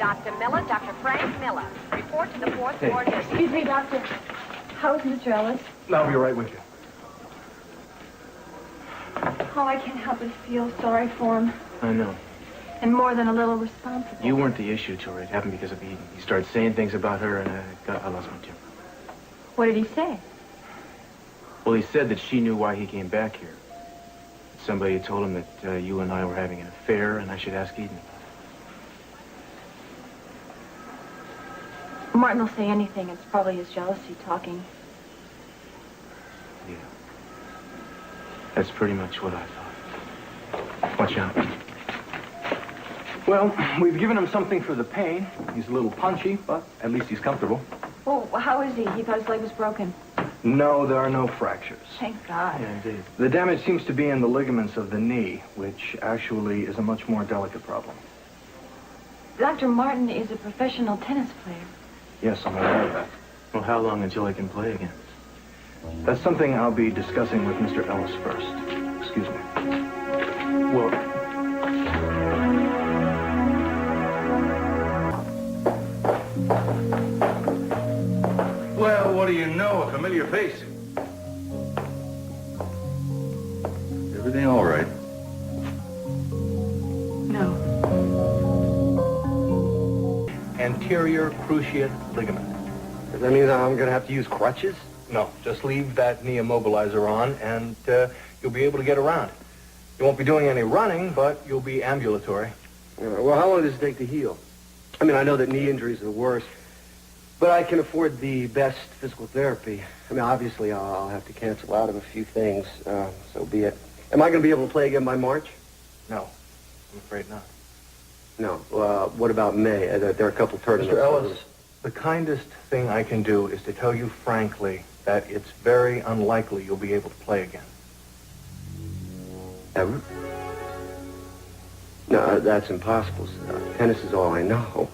Dr. Miller, Dr. Frank Miller. Report to the fourth ward. Excuse me, doctor. How's Mr. Ellis? I'll be right with you. Oh, I can't help but feel sorry for him. I know. And more than a little responsible. You weren't the issue, Tori. It happened because of Eden. He started saying things about her, and I lost my temper. What did he say? Well, he said that she knew why he came back here. Somebody had told him that you and I were having an affair, and I should ask Eden. Martin will say anything. It's probably his jealousy talking. Yeah. That's pretty much what I thought. Watch out. Well, we've given him something for the pain. He's a little punchy, but at least he's comfortable. Oh, how is he? He thought his leg was broken. No, there are no fractures. Thank God. Yeah, indeed. The damage seems to be in the ligaments of the knee, which actually is a much more delicate problem. Dr. Martin is a professional tennis player. Yes, I'm aware of that. Well, how long until I can play again? That's something I'll be discussing with Mr. Ellis first. Excuse me. Well... Well, what do you know? A familiar face. Everything all right? No. Anterior cruciate ligament. Does that mean I'm going to have to use crutches? No, just leave that knee immobilizer on, and you'll be able to get around. You won't be doing any running, but you'll be ambulatory. Well, how long does it take to heal? I mean, I know that knee injuries are the worst, but I can afford the best physical therapy. I mean, obviously, I'll have to cancel out of a few things, so be it. Am I going to be able to play again by March? No, I'm afraid not. No. What about May? There are a couple tournaments. Mr. Ellis, the kindest thing I can do is to tell you frankly that it's very unlikely you'll be able to play again. Ever? No, that's impossible. Tennis is all I know.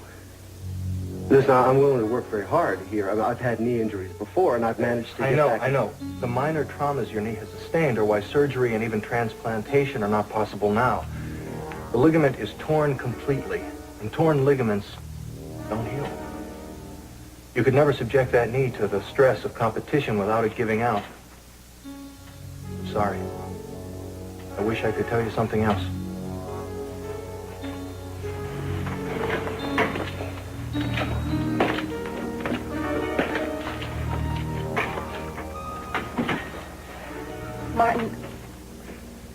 Listen, I'm willing to work very hard here. I mean, I've had knee injuries before, and I've managed to get back. I know. The minor traumas your knee has sustained are why surgery and even transplantation are not possible now. The ligament is torn completely, and torn ligaments don't heal. You could never subject that knee to the stress of competition without it giving out. I'm sorry. I wish I could tell you something else. Martin,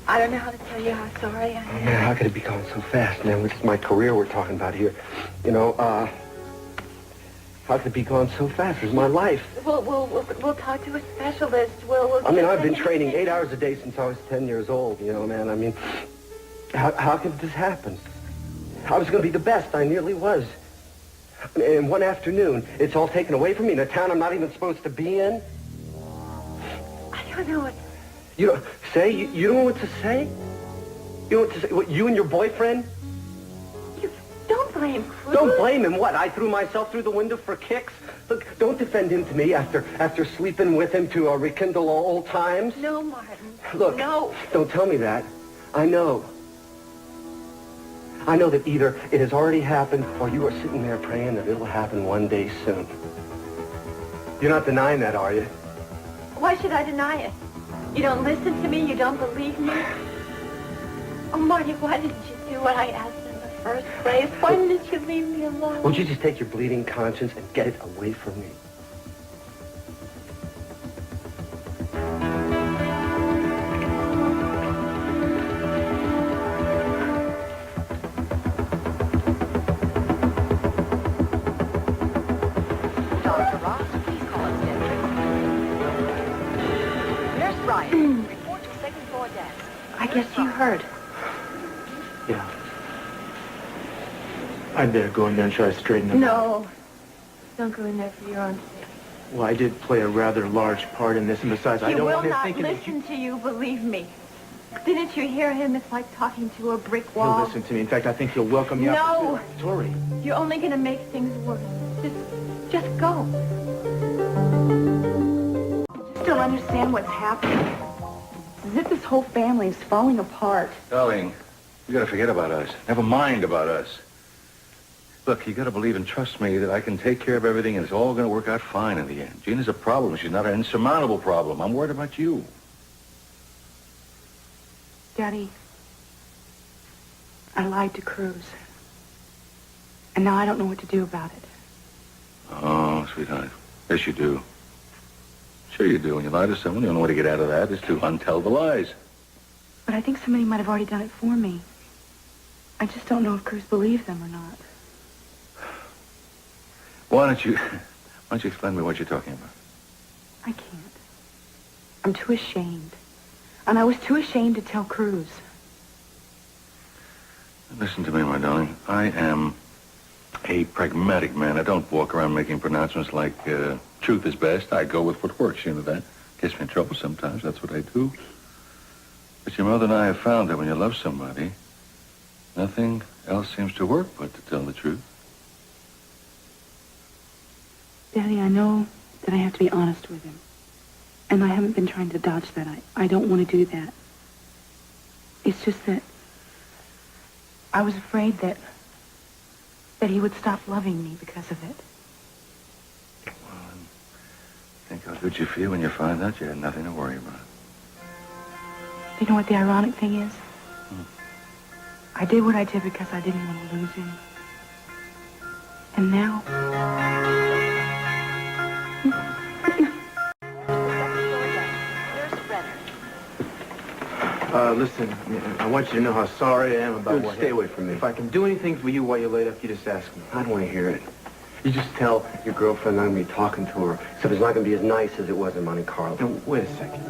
I don't know how to tell you how sorry I am. Man, how could it be going so fast, man? This is my career we're talking about here. You know, how could it be going so fast? It was my life. We'll talk to a specialist. We'll I mean, I've been training 8 hours a day since I was 10 years old, you know, man. I mean, how could this happen? I was going to be the best. I nearly was. In one afternoon, it's all taken away from me in a town I'm not even supposed to be in. I don't know what... You don't say? You don't know what to say? You know what to say? What, you and your boyfriend? You don't blame Cruz. Don't blame him. What? I threw myself through the window for kicks? Look, don't defend him to me after sleeping with him to rekindle old times. No, Martin. Look, no. Don't tell me that. I know. I know that either it has already happened or you are sitting there praying that it'll happen one day soon. You're not denying that, are you? Why should I deny it? You don't listen to me? You don't believe me? Oh, Marty, why didn't you do what I asked in the first place? Why didn't you leave me alone? Won't you just take your bleeding conscience and get it away from me? Dr. Ross, please call us in. Nurse Ryan, report to second floor desk. I guess you heard. Yeah. I'd better go in there and try to straighten him out. No. Don't go in there for your own sake. Well, I did play a rather large part in this, and besides, I don't want him thinking that He will not listen to you, believe me. Didn't you hear him? It's like talking to a brick wall. He'll listen to me. In fact, I think he'll welcome you No. out. Tori. You're only going to make things worse. Just go. I still understand what's happening. It's as if this whole family is falling apart. Darling, you gotta forget about us. Never mind about us. Look, you gotta believe and trust me that I can take care of everything and it's all gonna work out fine in the end. Gina's a problem. She's not an insurmountable problem. I'm worried about you. Daddy, I lied to Cruz. And now I don't know what to do about it. Oh, sweetheart. Yes, you do. Sure you do. When you lie to someone, the only way to get out of that is to untell the lies. But I think somebody might have already done it for me. I just don't know if Cruz believes them or not. Why don't you explain to me what you're talking about? I can't. I'm too ashamed. And I was too ashamed to tell Cruz. Listen to me, my darling. I am a pragmatic man. I don't walk around making pronouncements like truth is best. I go with what works. You know that. Gets me in trouble sometimes. That's what I do. But your mother and I have found that when you love somebody, nothing else seems to work but to tell the truth. Daddy, I know that I have to be honest with him. And I haven't been trying to dodge that. I don't want to do that. It's just that I was afraid that he would stop loving me because of it. Well, and think how good you feel when you find out you had nothing to worry about. You know what the ironic thing is? I did what I did because I didn't want to lose him. And now... Listen, I want you to know how sorry I am about Dude, what stay happened. away from me. If I can do anything for you while you're laid up, you just ask me. I don't want to hear it. You just tell your girlfriend I'm going to be talking to her, except it's not going to be as nice as it was in Monte Carlo. Now, wait a second.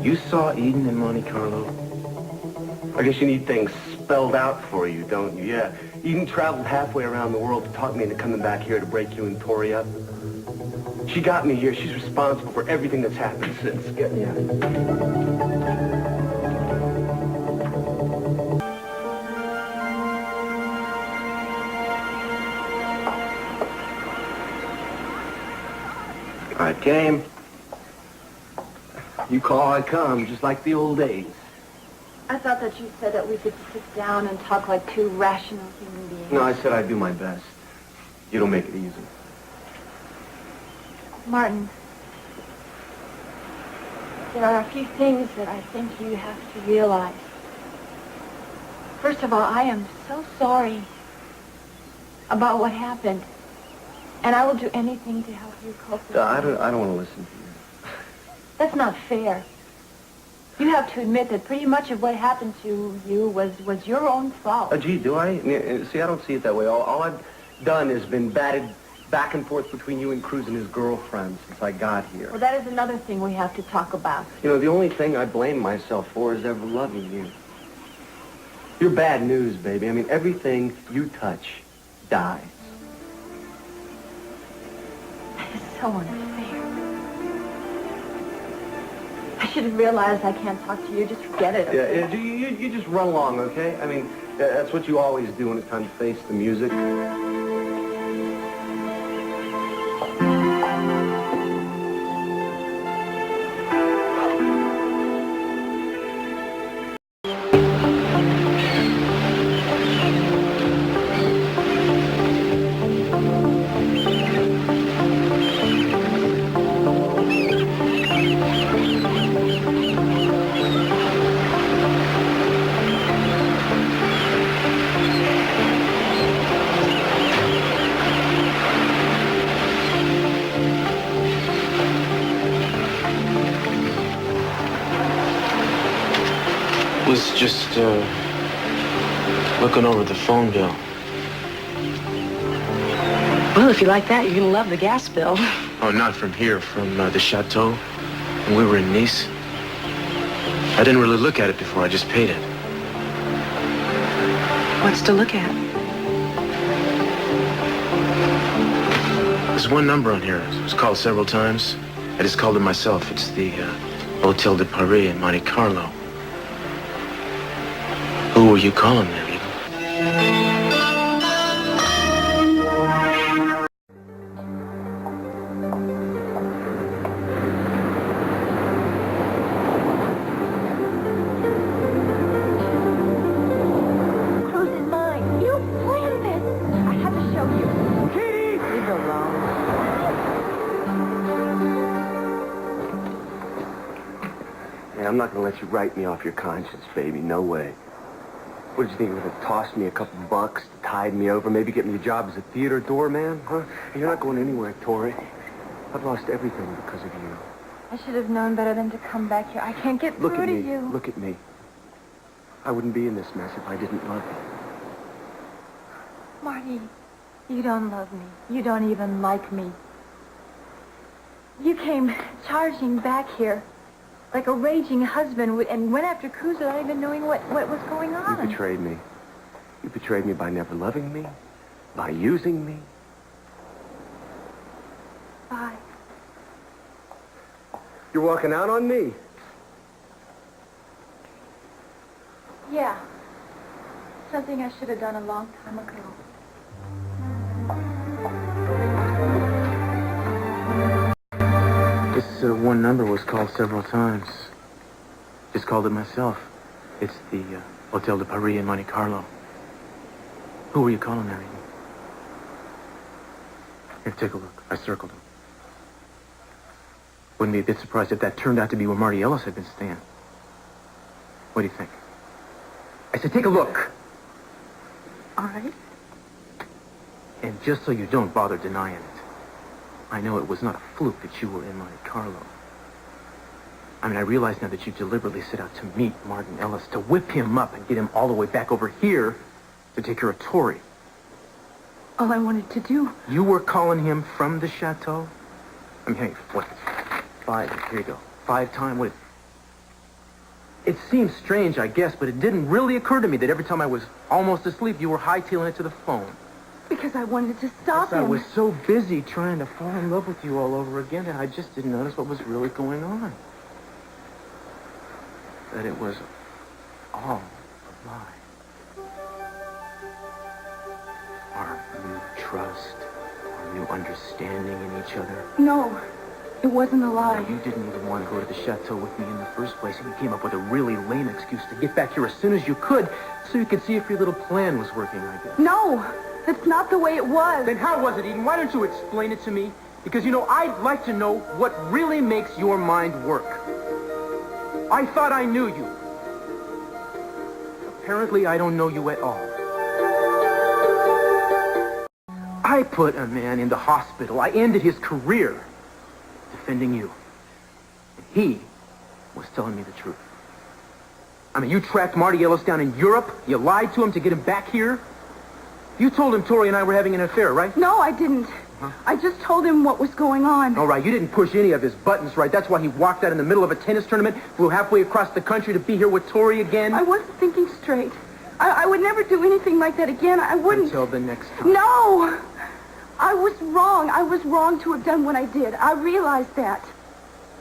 You saw Eden in Monte Carlo? I guess you need things spelled out for you, don't you? Yeah. Eden traveled halfway around the world to talk me into coming back here to break you and Tori up. She got me here. She's responsible for everything that's happened since. Yeah. I came. You call, I come, just like the old days. I thought that you said that we could sit down and talk like two rational human beings. No, I said I'd do my best. You don't make it easy. Martin, there are a few things that I think you have to realize. First of all, I am so sorry about what happened. And I will do anything to help you cope with it. I don't want to listen to you. That's not fair. You have to admit that pretty much of what happened to you was your own fault. Gee, do I? See, I don't see it that way. All I've done has been batted back and forth between you and Cruz and his girlfriend since I got here. Well, that is another thing we have to talk about. You know, the only thing I blame myself for is ever loving you. You're bad news, baby. I mean, everything you touch dies. That is so unfair. I should have realized I can't talk to you. Just forget it. Okay? Yeah, you just run along, okay? I mean, that's what you always do when it's time to face the music. Was just, looking over the phone bill. Well, if you like that, you're going to love the gas bill. Oh, not from here, from the chateau. When we were in Nice. I didn't really look at it before, I just paid it. What's to look at? There's one number on here. It was called several times. I just called it myself. It's the Hotel de Paris in Monte Carlo. Who were you calling there, Eden? Cruz is mine. You planned this. I'm not going to let you write me off your conscience, baby. No way. What did you think? You were going to toss me a couple bucks, tide me over, maybe get me a job as a theater doorman? Huh? You're not going anywhere, Tori. I've lost everything because of you. I should have known better than to come back here. I can't get through to you. Look at me. I wouldn't be in this mess if I didn't love you. Marty, you don't love me. You don't even like me. You came charging back here like a raging husband and went after Cruz without even knowing what was going on. You betrayed me. You betrayed me by never loving me, by using me. Bye. You're walking out on me. Yeah. Something I should have done a long time ago. This one number was called several times. Just called it myself. It's the Hotel de Paris in Monte Carlo. Who were you calling there, Eden? Here, take a look. I circled him. Wouldn't be a bit surprised if that turned out to be where Marty Ellis had been staying. What do you think? I said, take a look. All right. And just so you don't bother denying it, I know it was not a fluke that you were in Monte Carlo. I mean, I realize now that you deliberately set out to meet Martin Ellis, to whip him up and get him all the way back over here to take care of Tori. All I wanted to do... You were calling him from the chateau? I mean, hey, what? 5, here you go. 5 times, what? It seems strange, I guess, but it didn't really occur to me that every time I was almost asleep, you were hightailing it to the phone. Because I wanted to stop I him. was so busy trying to fall in love with you all over again that I just didn't notice what was really going on. That it was all a lie. Our new trust, our new understanding in each other. No, it wasn't a lie. You didn't even want to go to the chateau with me in the first place, and you came up with a really lame excuse to get back here as soon as you could so you could see if your little plan was working, I guess. No, that's not the way it was. Then how was it, Eden? Why don't you explain it to me? Because, you know, I'd like to know what really makes your mind work. I thought I knew you. Apparently, I don't know you at all. I put a man in the hospital. I ended his career defending you. And he was telling me the truth. I mean, you tracked Marty Ellis down in Europe. You lied to him to get him back here. You told him Tori and I were having an affair, right? No, I didn't. I just told him what was going on. All right, you didn't push any of his buttons, right? That's why he walked out in the middle of a tennis tournament, flew halfway across the country to be here with Tori again. I wasn't thinking straight. I would never do anything like that again. I wouldn't. Until the next time. No! I was wrong. I was wrong to have done what I did. I realized that.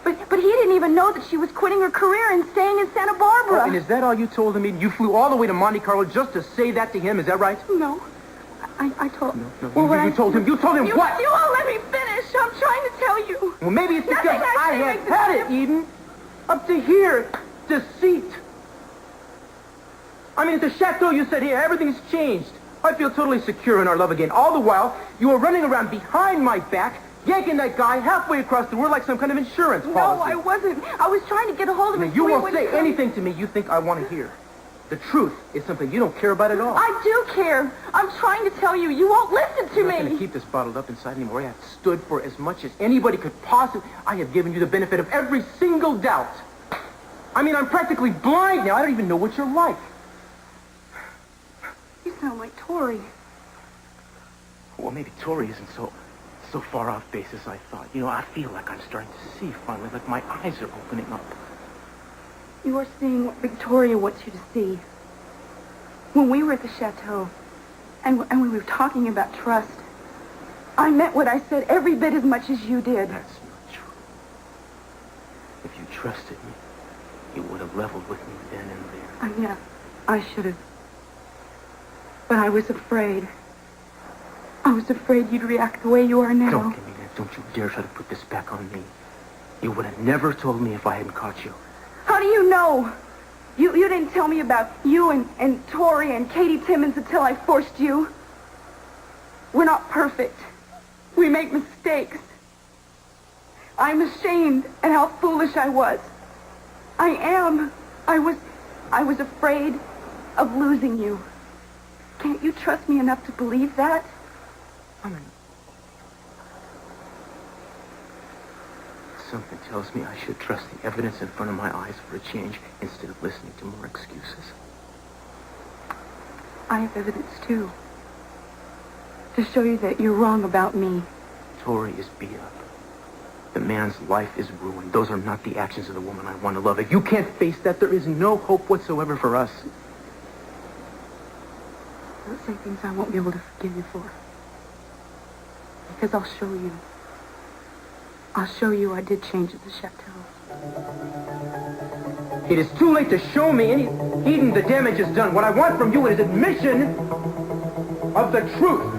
But he didn't even know that she was quitting her career and staying in Santa Barbara. Oh, and is that all you told him? You flew all the way to Monte Carlo just to say that to him? Is that right? No. I told... No. Well, you told him what? You won't let me finish. I'm trying to tell you. Well, maybe it's because Nothing I have had it, Eden. Up to here. Deceit. I mean, at the chateau, you said, here, everything's changed. I feel totally secure in our love again. All the while, you were running around behind my back, yanking that guy halfway across the world like some kind of insurance policy. No, I wasn't. I was trying to get a hold of him. You won't say anything to me you think I want to hear. The truth is something you don't care about at all. I do care. I'm trying to tell you. You won't listen to I'm not going to me. keep this bottled up inside anymore. I have stood for as much as anybody could possibly... I have given you the benefit of every single doubt. I mean, I'm practically blind now. I don't even know what you're like. You sound like Tori. Well, maybe Tori isn't so far off base as I thought. You know, I feel like I'm starting to see finally, like my eyes are opening up. You are seeing what Victoria wants you to see. When we were at the chateau, and we were talking about trust, I meant what I said every bit as much as you did. That's not true. If you trusted me, you would have leveled with me then and there. Yeah, I should have. But I was afraid. I was afraid you'd react the way you are now. Don't give me that. Don't you dare try to put this back on me. You would have never told me if I hadn't caught you. How do you know? You didn't tell me about you and Tori and Katie Timmons until I forced you. We're not perfect. We make mistakes. I'm ashamed at how foolish I was. I am. I was afraid of losing you. Can't you trust me enough to believe that? Something tells me I should trust the evidence in front of my eyes for a change instead of listening to more excuses. I have evidence, too. To show you that you're wrong about me. Tori is beat up. The man's life is ruined. Those are not the actions of the woman I want to love. If you can't face that, there is no hope whatsoever for us. Don't say things I won't be able to forgive you for. Because I'll show you. I'll show you I did change at the chateau. It is too late to show me any... Eden, the damage is done. What I want from you is admission of the truth.